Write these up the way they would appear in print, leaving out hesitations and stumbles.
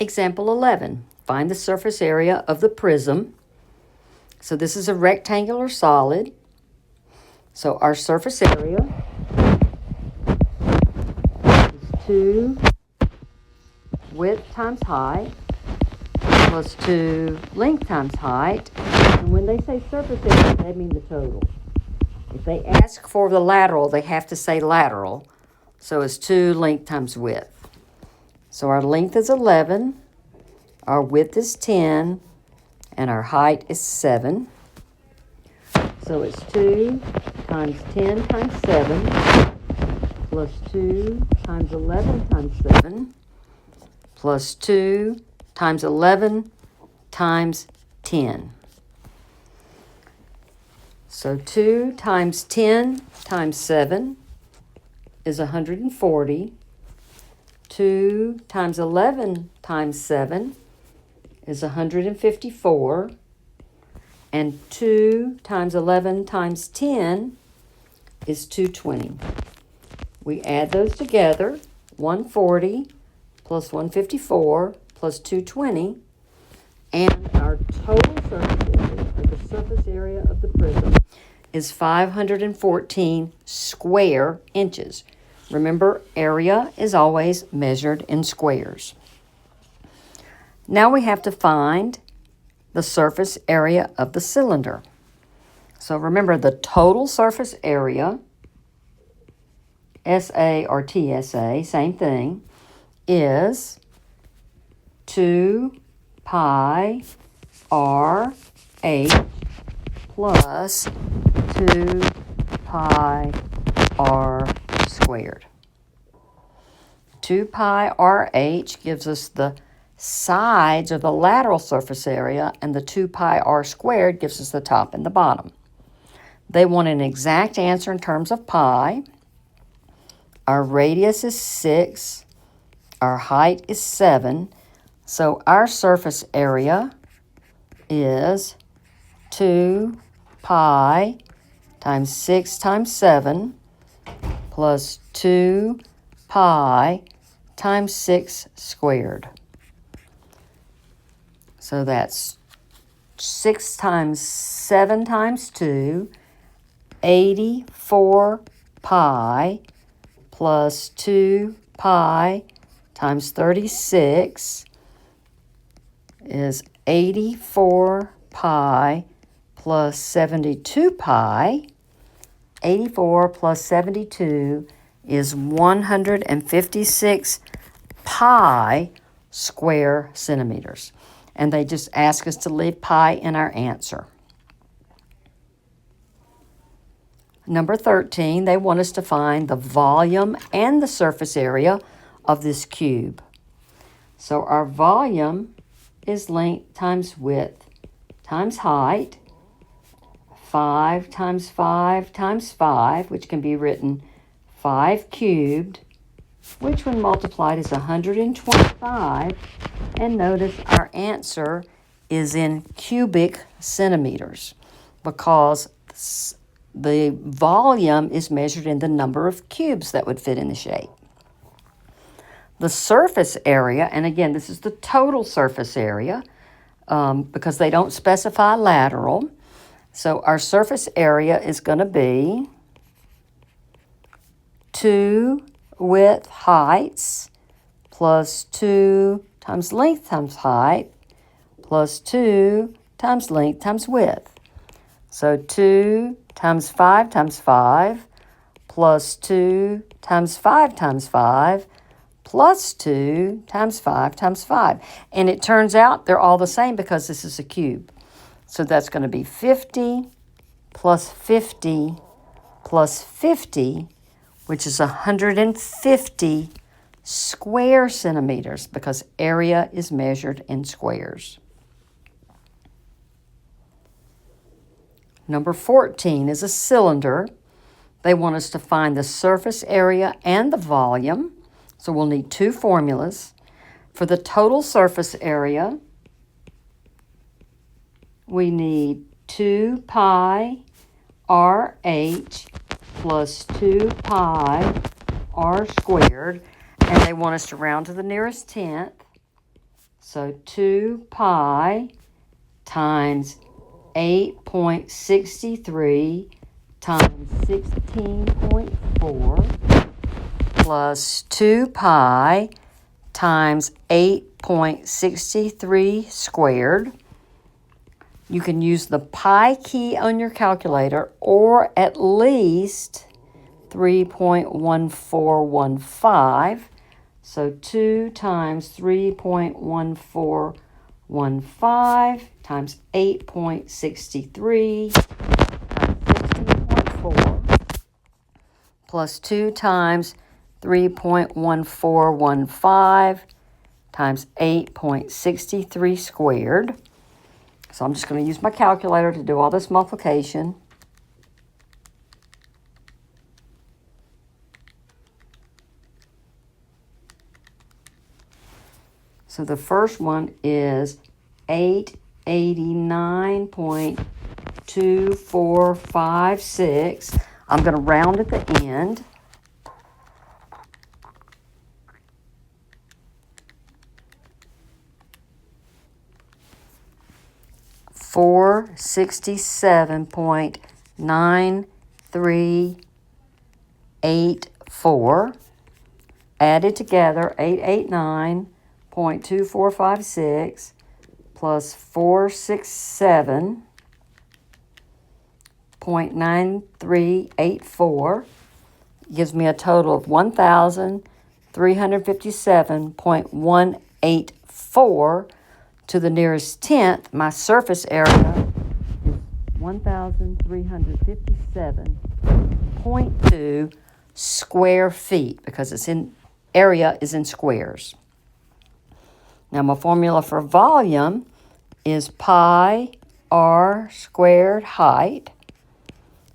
Example 11. Find the surface area of the prism. So this is a rectangular solid. So our surface area is 2 width times height plus 2 length times height. And when they say surface area, they mean the total. If they ask for the lateral, they have to say lateral. So it's 2 length times width. So our length is 11, our width is 10, and our height is 7. So it's 2 times 10 times 7 plus 2 times 11 times 7 plus 2 times 11 times 10. So 2 times 10 times 7 is 140. 2 times 11 times 7 is 154. And 2 times 11 times 10 is 220. We add those together, 140 plus 154 plus 220, and our total surface area, or the surface area of the prism, is 514 square inches. Remember, area is always measured in squares. Now we have to find the surface area of the cylinder. So remember, the total surface area, SA or TSA, same thing, is 2 pi r h plus 2 pi r squared. 2 pi rh gives us the sides or the lateral surface area, and the 2 pi r squared gives us the top and the bottom. They want an exact answer in terms of pi. Our radius is 6. Our height is 7. So our surface area is 2 pi times 6 times 7 plus 2 pi times 6 squared. So that's 6 times 7 times 2, 84 pi plus 2 pi times 36 is 84 pi plus 72 pi. 84 plus 72 is 156 pi square centimeters. And they just ask us to leave pi in our answer. Number 13, they want us to find the volume and the surface area of this cube. So our volume is length times width times height, 5 times 5 times 5, which can be written 5 cubed, which when multiplied is 125. And notice our answer is in cubic centimeters because the volume is measured in the number of cubes that would fit in the shape. The surface area, and again, this is the total surface area because they don't specify lateral. So our surface area is going to be 2 width heights plus 2 times length times height plus 2 times length times width. So 2 times 5 times 5 plus 2 times 5 times 5 plus 2 times 5 times 5. And it turns out they're all the same because this is a cube. So that's going to be 50 plus 50 plus 50, which is 150 square centimeters because area is measured in squares. Number 14 is a cylinder. They want us to find the surface area and the volume. So we'll need two formulas. For the total surface area, we need 2 pi RH plus 2 pi r squared. And they want us to round to the nearest tenth. So 2 pi times 8.63 times 16.4 plus 2 pi times 8.63 squared. You can use the pi key on your calculator or at least 3.1415. So 2 times 3.1415 times 8.63 times 16.4 plus 2 times 3.1415 times 8.63 squared. So I'm just going to use my calculator to do all this multiplication. So the first one is 889.2456. I'm going to round at the end. $467.9384. Added together, 889.2456 plus 467.9384 gives me a total of 1,357.184. To the nearest tenth, my surface area is 1,357.2 square feet because it's in area is in squares. Now my formula for volume is pi r squared height.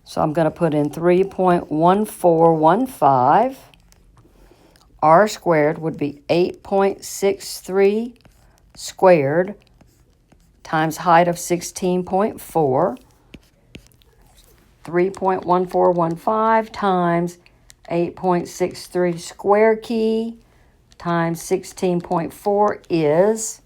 So I'm going to put in 3.1415. R squared would be 8.63 squared times height of 16.4. 3.1415 times 8.63 square key times 16.4 is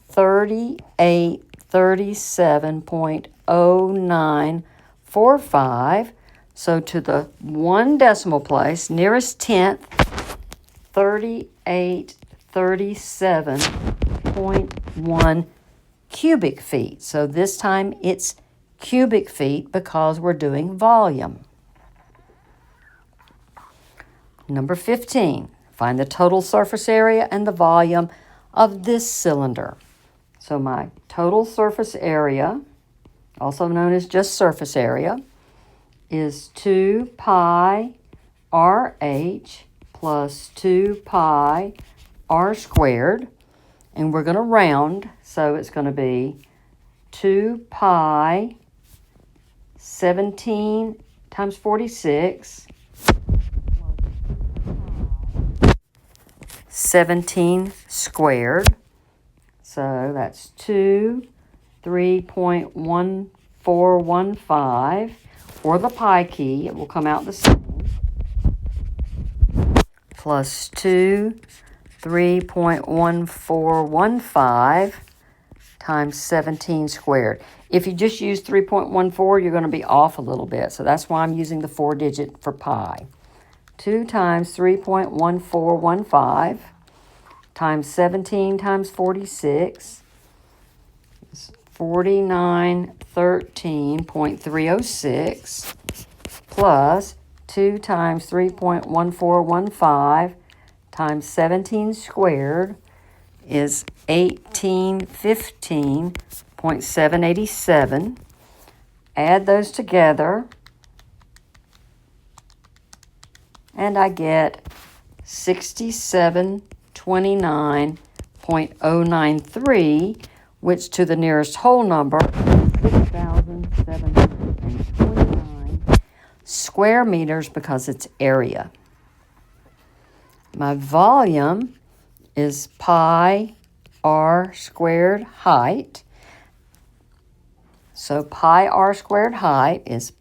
3837.0945. So to the one decimal place, nearest tenth, 3837.1 cubic feet. So this time it's cubic feet because we're doing volume. Number 15, find the total surface area and the volume of this cylinder. So my total surface area, also known as just surface area, is 2 pi RH plus 2 pi r squared. And we're going to round, so it's going to be 2 pi 17 times 46 17 squared. So that's 3.1415, or the pi key, it will come out the same, plus 3.1415 times 17 squared. If you just use 3.14, you're going to be off a little bit. So that's why I'm using the 4-digit for pi. 2 times 3.1415 times 17 times 46 is 4913.306 plus 2 times 3.1415 times 17 squared is 1815.787. Add those together, and I get 6729.093, which to the nearest whole number is 6,729 square meters because it's area. My volume is pi r squared height. So pi r squared height is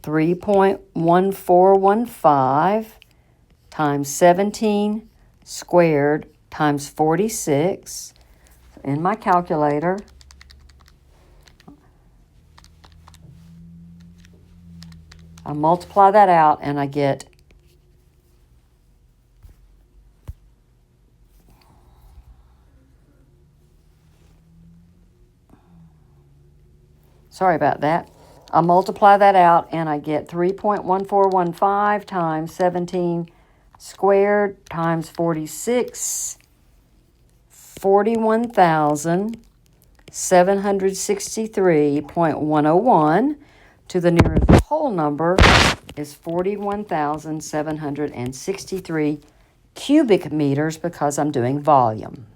3.1415 times 17 squared times 46 in my calculator. I multiply that out and I get sorry about that. I multiply that out and I get 3.1415 times 17 squared times 46, 41,763.101 to the nearest whole number is 41,763 cubic meters because I'm doing volume.